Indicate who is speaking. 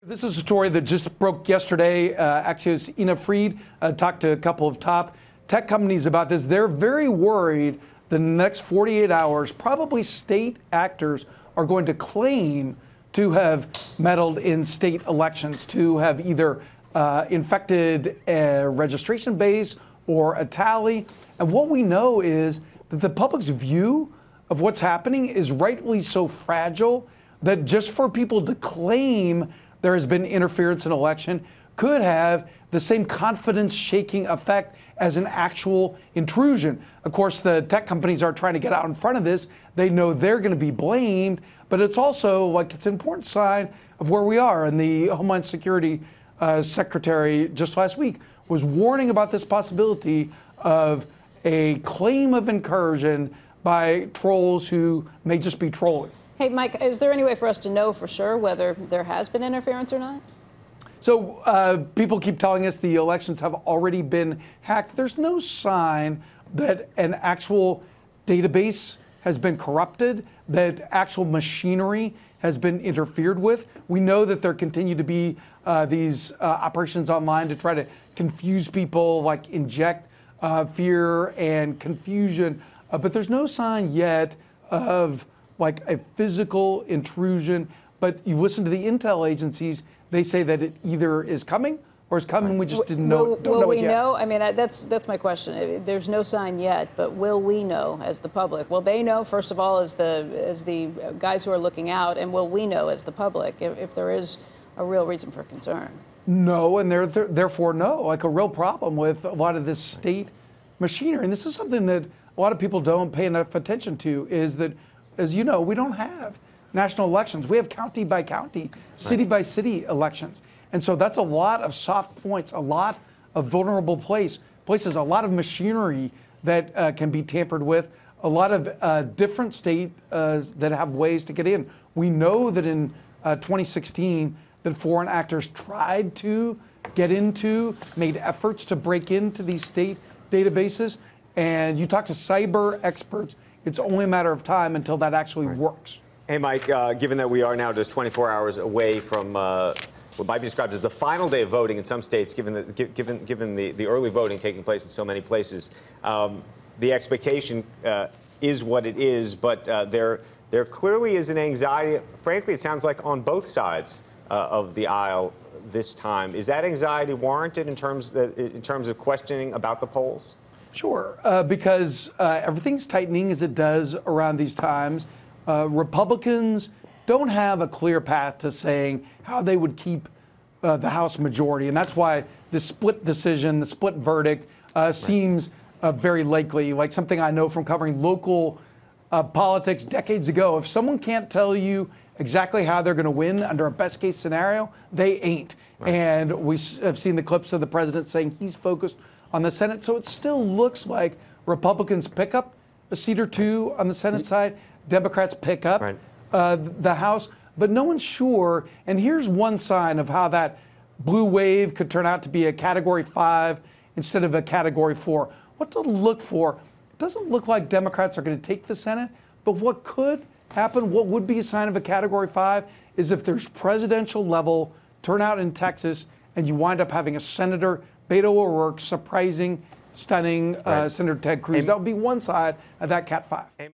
Speaker 1: This is a story that just broke yesterday. Axios' Ina Fried talked to a couple of top tech companies about this. They're very worried the next 48 hours, probably state actors are going to claim to have meddled in state elections, to have either infected a registration base or a tally. And what we know is that the public's view of what's happening is rightly so fragile that just for people to claim there has been interference in an election could have the same confidence-shaking effect as an actual intrusion. Of course, the tech companies are trying to get out in front of this. They know they're going to be blamed, but it's also like it's an important sign of where we are. And the Homeland Security Secretary just last week was warning about this possibility of a claim of incursion by trolls who may just be trolling.
Speaker 2: Hey, Mike, is there any way for us to know for sure whether there has been interference or not?
Speaker 1: So people keep telling us the elections have already been hacked. There's no sign that an actual database has been corrupted, that actual machinery has been interfered with. We know that there continue to be these operations online to try to confuse people, like inject fear and confusion. But there's no sign yet of like a physical intrusion. But you listen to the intel agencies, they say that it either is coming or is coming. We just didn't know.
Speaker 2: Will we know? I mean, that's my question. There's no sign yet, but will we know as the public? Will they know, first of all, as the guys who are looking out, and will we know as the public if there is a real reason for concern? No, and
Speaker 1: therefore no. Like a real problem with a lot of this state machinery. And this is something that a lot of people don't pay enough attention to, is that, as you know, we don't have national elections. We have county by county, city by city elections. And so that's a lot of soft points, a lot of vulnerable places, a lot of machinery that can be tampered with, a lot of different states that have ways to get in. We know that in 2016, that foreign actors tried to get into, made efforts to break into these state databases. And you talk to cyber experts, it's only a matter of time until that actually works.
Speaker 3: Hey, Mike, given that we are now just 24 hours away from what might be described as the final day of voting in some states, given the early voting taking place in so many places, the expectation is what it is, but there clearly is an anxiety, frankly, it sounds like on both sides of the aisle this time. Is that anxiety warranted in terms of questioning about the polls?
Speaker 1: Sure, because everything's tightening as it does around these times. Republicans don't have a clear path to saying how they would keep the House majority. And that's why the split decision, the split verdict seems very likely, like something I know from covering local politics decades ago. If someone can't tell you exactly how they're going to win under a best case scenario, they ain't. Right. And we have seen the clips of the president saying he's focused on the Senate. So it still looks like Republicans pick up a seat or two on the Senate side. Democrats pick up the House, but no one's sure. And here's one sign of how that blue wave could turn out to be a Category 5 instead of a Category 4. What to look for? It doesn't look like Democrats are going to take the Senate, but what could happen, what would be a sign of a Category 5, is if there's presidential level turnout in Texas and you wind up having a Senator Beto O'Rourke surprising, stunning Senator Ted Cruz. That would be one side of that Cat 5.